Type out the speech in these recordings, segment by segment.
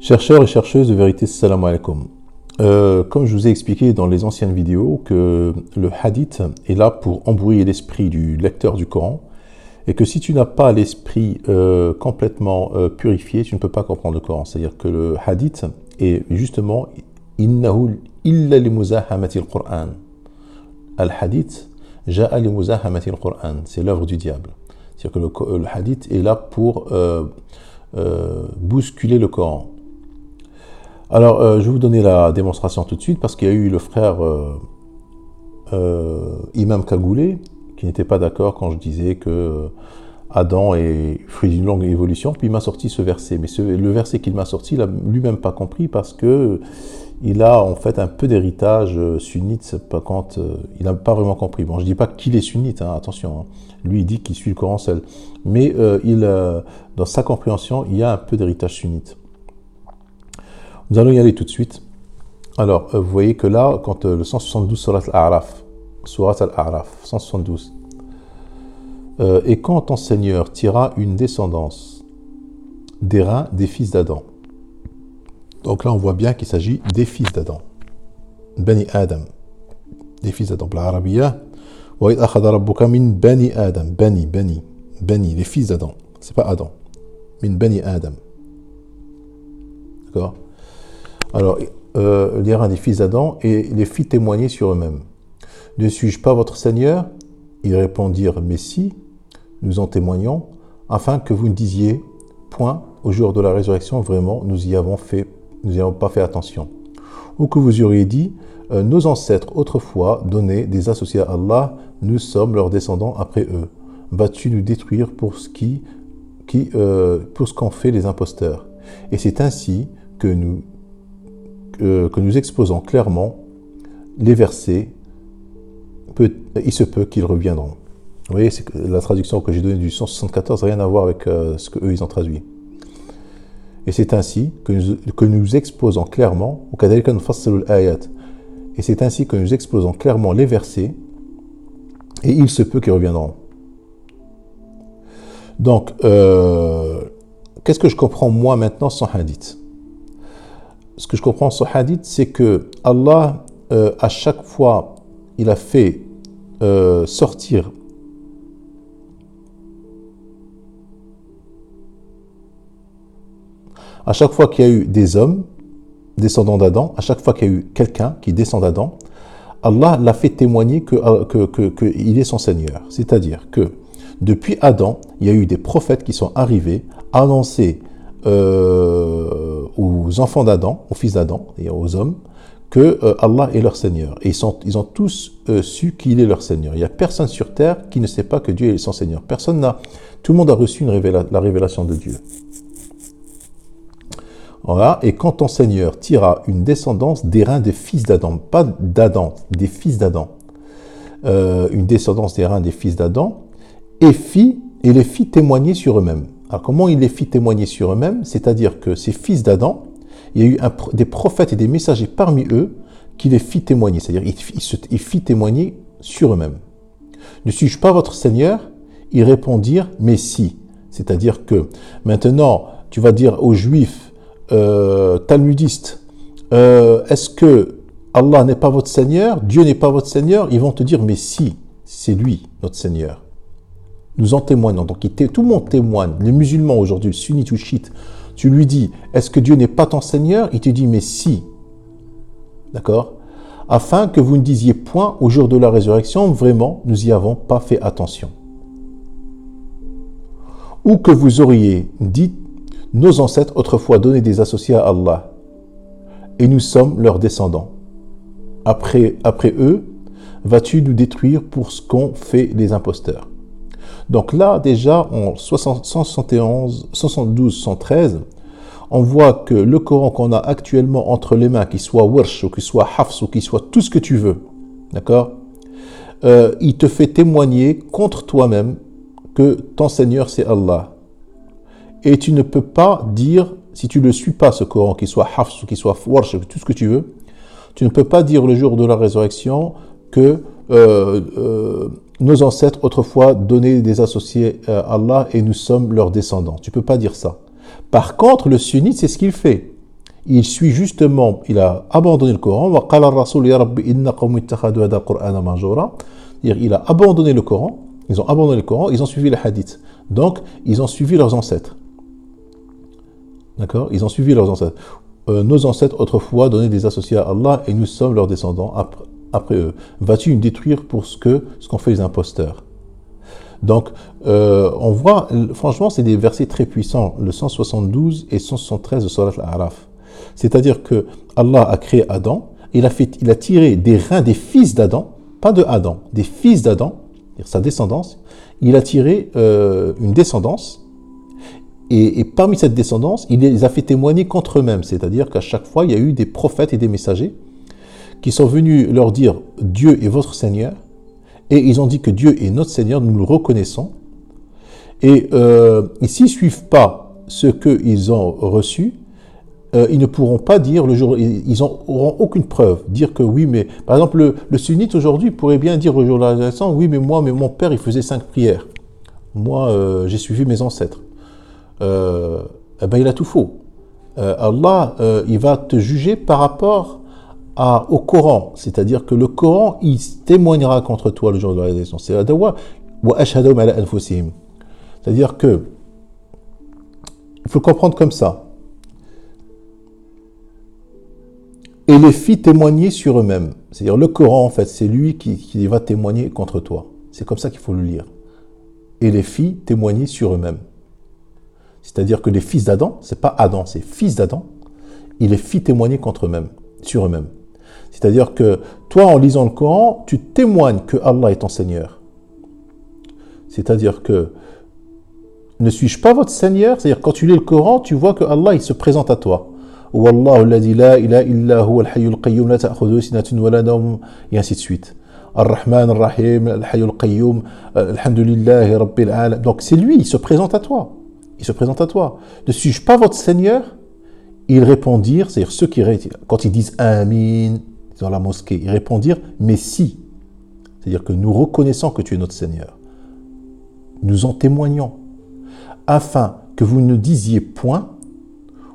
Chercheurs et chercheuses de vérité, salam alaikum. Comme je vous ai expliqué dans les anciennes vidéos que le hadith est là pour embrouiller l'esprit du lecteur du Coran et que si tu n'as pas l'esprit complètement purifié, tu ne peux pas comprendre le Coran. C'est-à-dire que le hadith est justement innahu illa li muzahamati al-Qur'an. Al-hadith ja'a li muzahamati al-Qur'an. C'est l'œuvre du diable. C'est-à-dire que le hadith est là pour bousculer le Coran. Alors, je vais vous donner la démonstration tout de suite parce qu'il y a eu le frère Imam Kagoulé qui n'était pas d'accord quand je disais que Adam est fruit d'une longue évolution. Puis il m'a sorti ce verset. Mais le verset qu'il m'a sorti, il n'a lui-même pas compris parce que il a en fait un peu d'héritage sunnite. Il n'a pas vraiment compris. Bon, je ne dis pas qu'il est sunnite, hein, attention. Hein. Lui, il dit qu'il suit le Coran seul. Mais dans sa compréhension, il y a un peu d'héritage sunnite. Nous allons y aller tout de suite. Alors, vous voyez que là, quand le 172 Surat Al-A'raf, 172. Et quand ton Seigneur tira une descendance des reins des fils d'Adam. Donc là, on voit bien qu'il s'agit des fils d'Adam. Bani Adam. Des fils d'Adam. L'Arabia. Wa idh akhadha rabbuka min Bani Adam. Bani, les fils d'Adam. C'est pas Adam. Min Bani Adam. D'accord? Alors, les reins des fils d'Adam et les fit témoigner sur eux-mêmes. Ne suis-je pas votre Seigneur? Ils répondirent, mais si, nous en témoignons, afin que vous ne disiez point au jour de la résurrection, vraiment, nous n'y avons pas fait attention. Ou que vous auriez dit, nos ancêtres autrefois donnaient des associés à Allah, nous sommes leurs descendants après eux. Vas-tu nous détruire pour ce qu'ont fait les imposteurs? Et c'est ainsi que nous exposons clairement les versets, il se peut qu'ils reviendront. Vous voyez, c'est la traduction que j'ai donnée du 174 n'a rien à voir avec ce qu'eux ils ont traduit. Et c'est ainsi que nous exposons clairement, et c'est ainsi que nous exposons clairement les versets, et il se peut qu'ils reviendront. Donc, qu'est-ce que je comprends moi maintenant sans hadith? Ce que je comprends sans hadith, c'est que Allah, à chaque fois, il a fait sortir à chaque fois qu'il y a eu des hommes descendants d'Adam, à chaque fois qu'il y a eu quelqu'un qui descend d'Adam, Allah l'a fait témoigner qu'il est son Seigneur. C'est-à-dire que depuis Adam, il y a eu des prophètes qui sont arrivés à annoncer aux enfants d'Adam, aux fils d'Adam et aux hommes, que Allah est leur Seigneur. Et ils ont tous su qu'il est leur Seigneur. Il n'y a personne sur terre qui ne sait pas que Dieu est son Seigneur. Tout le monde a reçu la révélation de Dieu. Voilà. Et quand ton Seigneur tira une descendance des reins des fils d'Adam, pas d'Adam, des fils d'Adam, une descendance des reins des fils d'Adam, et les fit témoigner sur eux-mêmes. Alors comment il les fit témoigner sur eux-mêmes? C'est-à-dire que ces fils d'Adam, il y a eu des prophètes et des messagers parmi eux qui les fit témoigner. C'est-à-dire ils fit témoigner sur eux-mêmes. Ne suis-je pas votre Seigneur? Ils répondirent, mais si. C'est-à-dire que maintenant, tu vas dire aux Juifs talmudistes, est-ce que Allah n'est pas votre Seigneur? Dieu n'est pas votre Seigneur? Ils vont te dire, mais si, c'est lui, notre Seigneur. Nous en témoignons. Donc tout le monde témoigne. Les musulmans aujourd'hui, le sunnite ou le chiite, tu lui dis, est-ce que Dieu n'est pas ton Seigneur? Il te dit, mais si. D'accord? Afin que vous ne disiez point au jour de la résurrection, vraiment, nous n'y avons pas fait attention. Ou que vous auriez dit, nos ancêtres autrefois donnaient des associés à Allah, et nous sommes leurs descendants. Après eux, vas-tu nous détruire pour ce qu'ont fait les imposteurs? Donc là, déjà, en 171, 172, 113, on voit que le Coran qu'on a actuellement entre les mains, qu'il soit Warsh, ou qu'il soit Hafs, ou qu'il soit tout ce que tu veux, d'accord, il te fait témoigner contre toi-même que ton Seigneur c'est Allah. Et tu ne peux pas dire, si tu ne suis pas ce Coran, qu'il soit Hafs, ou qu'il soit Warsh, tout ce que tu veux, tu ne peux pas dire le jour de la résurrection que nos ancêtres autrefois donnaient des associés à Allah et nous sommes leurs descendants. Tu ne peux pas dire ça. Par contre, le sunnite, c'est ce qu'il fait. il suit justement, il a abandonné le Coran. وَقَالَ الرَّسُولُ يَا رَبِّ إِنَّ قَوْمِ اتَّخَذُوا هَذَا الْقُرْآنَ مَهْجُورًا. C'est-à-dire, il a abandonné le Coran, ils ont abandonné le Coran, ils ont suivi les hadiths. Donc, ils ont suivi leurs ancêtres. D'accord? Ils ont suivi leurs ancêtres. Nos ancêtres autrefois donnaient des associés à Allah et nous sommes leurs descendants après eux. Vas-tu nous détruire pour ce qu'ont fait les imposteurs? Donc, on voit, franchement, c'est des versets très puissants, le 172 et 173 de Surat Al-A'raf. C'est-à-dire que Allah a créé Adam, il a tiré des reins des fils d'Adam, pas de Adam, des fils d'Adam, sa descendance, il a tiré une descendance, et parmi cette descendance, il les a fait témoigner contre eux-mêmes, c'est-à-dire qu'à chaque fois, il y a eu des prophètes et des messagers qui sont venus leur dire « Dieu est votre Seigneur », et ils ont dit que Dieu est notre Seigneur, nous le reconnaissons, et s'ils ne suivent pas ce qu'ils ont reçu, ils ne pourront pas dire le jour, ils n'auront aucune preuve, dire que oui, mais par exemple, le sunnite aujourd'hui pourrait bien dire au jour de la résurrection, oui, mais mon père, il faisait 5 prières. Moi, j'ai suivi mes ancêtres. Eh ben, il a tout faux. Allah, il va te juger par rapport au Coran. C'est-à-dire que le Coran, il témoignera contre toi le jour de la résurrection. C'est-à-dire que, il faut le comprendre comme ça. Et les fit témoigner sur eux-mêmes. C'est-à-dire le Coran, en fait, c'est lui qui va témoigner contre toi. C'est comme ça qu'il faut le lire. Et les fit témoigner sur eux-mêmes. C'est-à-dire que les fils d'Adam, c'est pas Adam, c'est fils d'Adam, il les fit témoigner contre eux-mêmes, sur eux-mêmes. C'est-à-dire que toi, en lisant le Coran, tu témoignes que Allah est ton Seigneur. C'est-à-dire que ne suis-je pas votre Seigneur? C'est-à-dire quand tu lis le Coran, tu vois que Allah il se présente à toi. Wallahu alladhi la ilaha illa huwa al-hayyul qayyum la ta'khudhuhu sinatun wa la nawm, et ainsi de suite. Ar-Rahman Ar-Rahim, al-hayyul qayyum, alhamdulillahi rabbil alamin. Donc c'est lui, il se présente à toi. Il se présente à toi. Ne suis-je pas votre Seigneur? Ils répondirent, c'est-à-dire ceux qui, quand ils disent Amin dans la mosquée, ils répondirent, mais si. C'est-à-dire que nous reconnaissons que tu es notre Seigneur. Nous en témoignons. Afin que vous ne disiez point,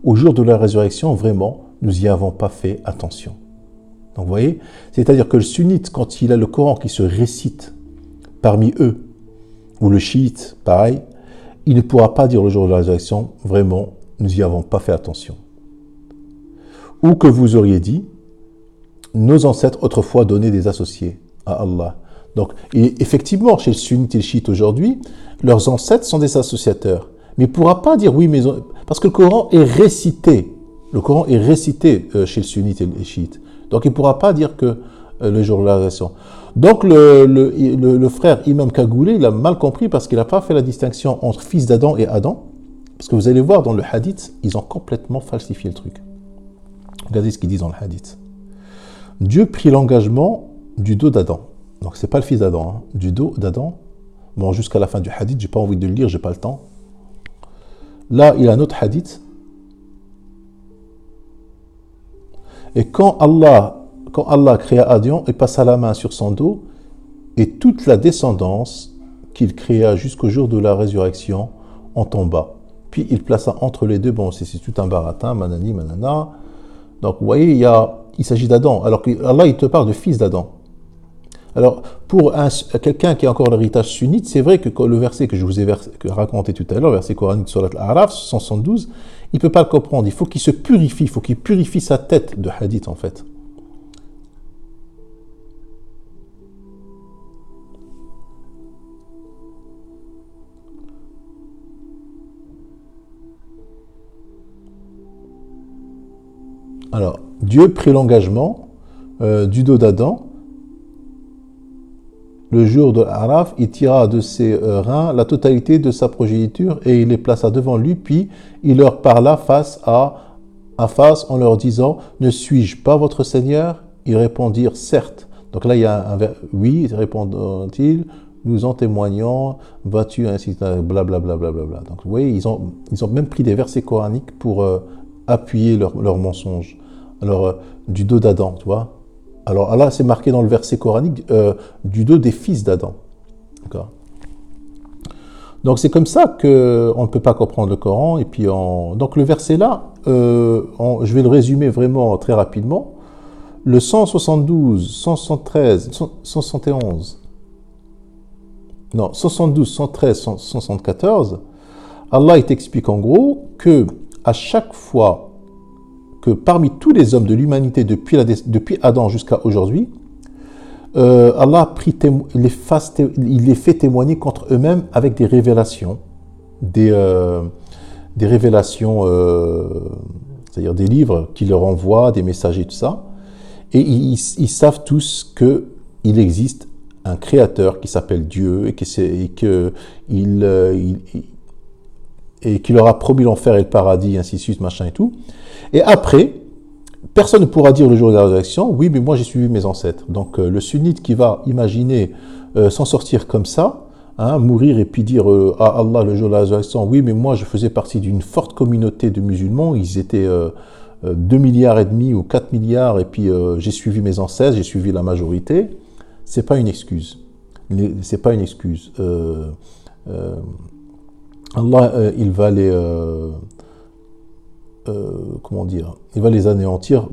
au jour de la résurrection, vraiment, nous n'y avons pas fait attention. Donc vous voyez, c'est-à-dire que le sunnite, quand il a le Coran qui se récite parmi eux, ou le chiite, pareil, il ne pourra pas dire le jour de la résurrection, vraiment, nous n'y avons pas fait attention. Ou que vous auriez dit, nos ancêtres autrefois donnaient des associés à Allah. Donc, et effectivement, chez le sunnite et le chiite aujourd'hui, leurs ancêtres sont des associateurs. Mais il ne pourra pas dire oui, mais parce que le Coran est récité. Le Coran est récité chez le sunnite et le chiite. Donc, il ne pourra pas dire que le jour de la résurrection. Donc le frère Imam Kagoulé, il a mal compris parce qu'il n'a pas fait la distinction entre fils d'Adam et Adam. Parce que vous allez voir dans le hadith, ils ont complètement falsifié le truc. Regardez ce qu'ils disent dans le hadith. Dieu prit l'engagement du dos d'Adam. Donc c'est pas le fils d'Adam, hein, du dos d'Adam. Bon, jusqu'à la fin du hadith, j'ai pas envie de le lire, j'ai pas le temps. Là, il y a un autre hadith. Et quand Allah créa Adam, il passa la main sur son dos, et toute la descendance qu'il créa jusqu'au jour de la résurrection en tomba. Puis il plaça entre les deux, bon, c'est tout un baratin, manani, manana. Donc vous voyez, il s'agit d'Adam, alors que Allah il te parle de fils d'Adam. Alors, pour quelqu'un qui a encore l'héritage sunnite, c'est vrai que le verset que je vous ai raconté tout à l'heure, le verset coranique sur l'Araf, 172, il ne peut pas le comprendre. Il faut qu'il se purifie, il faut qu'il purifie sa tête de hadith, en fait. Alors, Dieu prit l'engagement du dos d'Adam. Le jour de l'Araf, il tira de ses reins la totalité de sa progéniture et il les plaça devant lui, puis il leur parla face à face en leur disant « Ne suis-je pas votre Seigneur ?» Ils répondirent « Certes. » Donc là, il y a oui, répondent-ils, nous en témoignons, vas-tu ainsi, blablabla. Donc vous voyez, ils ont même pris des versets coraniques pour appuyer leur mensonge. Alors, du dos d'Adam, tu vois. Alors là, c'est marqué dans le verset coranique du dos des fils d'Adam. D'accord. Donc c'est comme ça qu'on ne peut pas comprendre le Coran. Et puis donc le verset là, je vais le résumer vraiment très rapidement. Le 172, 173, 171, non, 112, 113, 174, Allah il t'explique en gros que à chaque fois que parmi tous les hommes de l'humanité depuis Adam jusqu'à aujourd'hui, Allah a pris il les fait témoigner contre eux-mêmes avec des révélations, des révélations, c'est-à-dire des livres qui leur envoient, des messages et tout ça. Et ils savent tous qu'il existe un créateur qui s'appelle Dieu et qu'il leur a promis l'enfer et le paradis, ainsi de suite, machin et tout. Et après, personne ne pourra dire le jour de la résurrection, oui, mais moi j'ai suivi mes ancêtres. Donc le sunnite qui va imaginer s'en sortir comme ça, hein, mourir et puis dire à Allah le jour de la résurrection, oui, mais moi je faisais partie d'une forte communauté de musulmans, ils étaient 2 milliards et demi ou 4 milliards, et puis j'ai suivi mes ancêtres, j'ai suivi la majorité, c'est pas une excuse. C'est pas une excuse. Allah, il va les... comment dire, il va les anéantir.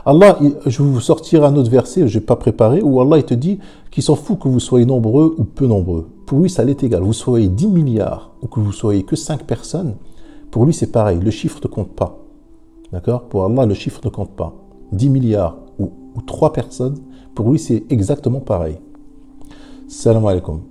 Allah, je vais vous sortir un autre verset, je n'ai pas préparé, où Allah il te dit qu'il s'en fout que vous soyez nombreux ou peu nombreux. Pour lui, ça l'est égal. Vous soyez 10 milliards ou que vous soyez que 5 personnes, pour lui, c'est pareil. Le chiffre ne compte pas. D'accord? Pour Allah, le chiffre ne compte pas. 10 milliards ou 3 personnes, pour lui, c'est exactement pareil. Salam alaikum.